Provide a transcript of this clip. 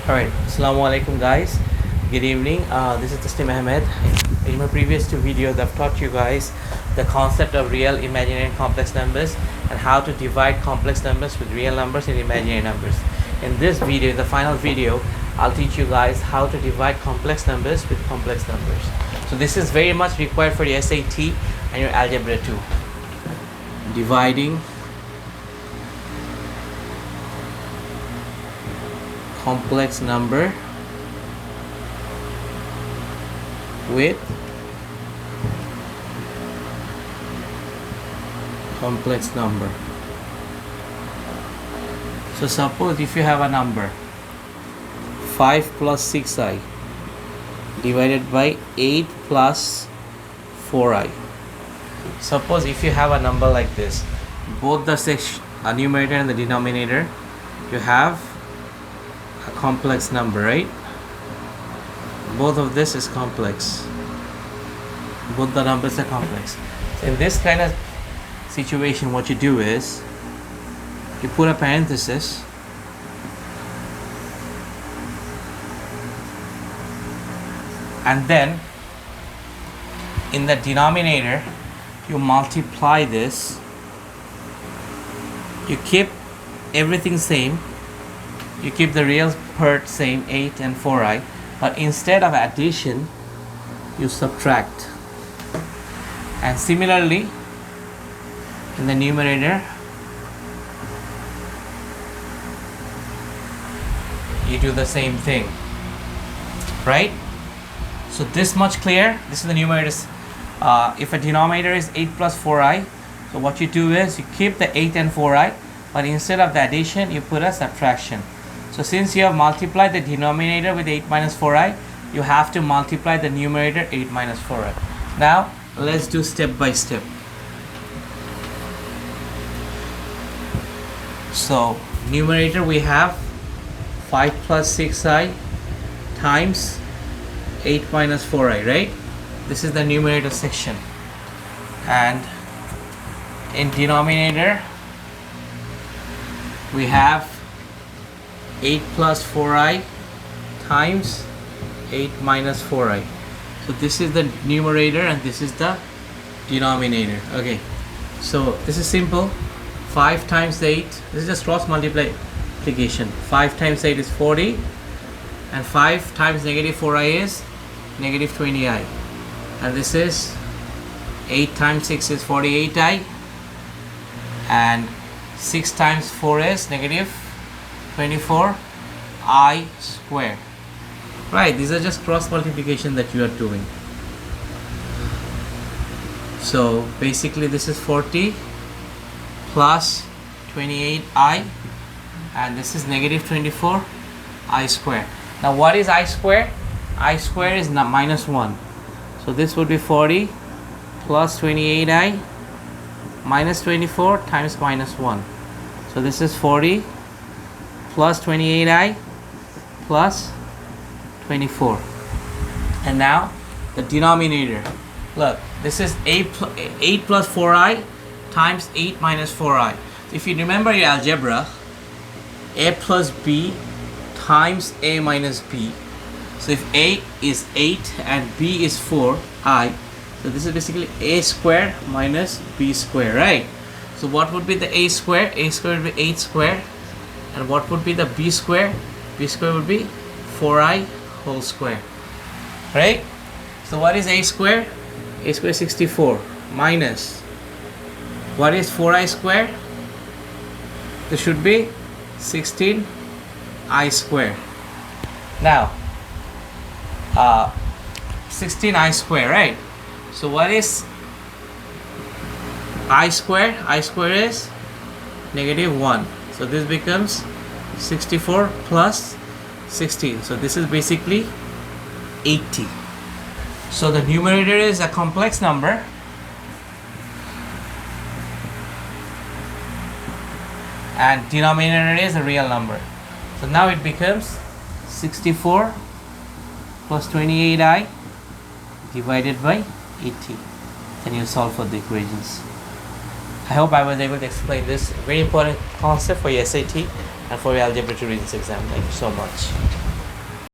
Alright, Assalamu alaikum guys. Good evening. This is Taslim Ahmed. In my previous two videos, I've taught you guys the concept of real, imaginary, and complex numbers and how to divide complex numbers with real numbers and imaginary numbers. In this video, the final video, I'll teach you guys how to divide complex numbers with complex numbers. So this is very much required for your SAT and your Algebra 2. Dividing complex number with complex number. So suppose if you have a number 5 plus 6i divided by 8 plus 4i. Suppose if you have a number like this, both the numerator and the denominator, you have a complex number, right? Both of this is complex. Both the numbers are complex. So in this kind of situation, what you do is you put a parenthesis and then in the denominator you multiply this. You keep everything same. You keep the real part same, 8 and 4i, but instead of addition you subtract. And similarly in the numerator you do the same thing, right? So this much clear. This is the numerator. If a denominator is 8 plus 4i, so what you do is you keep the 8 and 4i, but instead of the addition you put a subtraction. So since you have multiplied the denominator with 8 minus 4i, you have to multiply the numerator 8 minus 4i. Now let's do step by step. So numerator we have 5 plus 6i times 8 minus 4i, right? This is the numerator section. And in denominator we have 8 plus 4i times 8 minus 4i. So this is the numerator and this is the denominator. Okay, so this is simple. 5 times 8, this is just cross multiplication. 5 times 8 is 40 and 5 times negative 4i is negative 20i, and this is 8 times 6 is 48i, and 6 times 4 is negative 24i square. Right, these are just cross multiplication that you are doing. So basically this is 40 plus 28i, and this is negative 24i square. Now what is I square? I square is minus 1. So this would be 40 plus 28i minus 24 times minus 1. So this is 40 plus 28i plus 24. And now the denominator. Look, this is 8 plus 4i times 8 minus 4i. If you remember your algebra, a plus b times a minus b. So if a is 8 and b is 4i, so this is basically a square minus b square, right? So what would be the a square? A square would be 8 square. And what would be the b square? B square would be 4i whole square, right? So what is a square? A square is 64 minus, what is 4i square? This should be 16i square. Now 16i square, right? So what is I square? I square is negative 1. So this becomes 64 plus 16. So this is basically 80. So the numerator is a complex number and denominator is a real number. So now it becomes 64 plus 28i divided by 80. Then you solve for the equations. I hope I was able to explain this very important concept for your SAT and for your Algebra 2 Reasons exam. Thank you so much.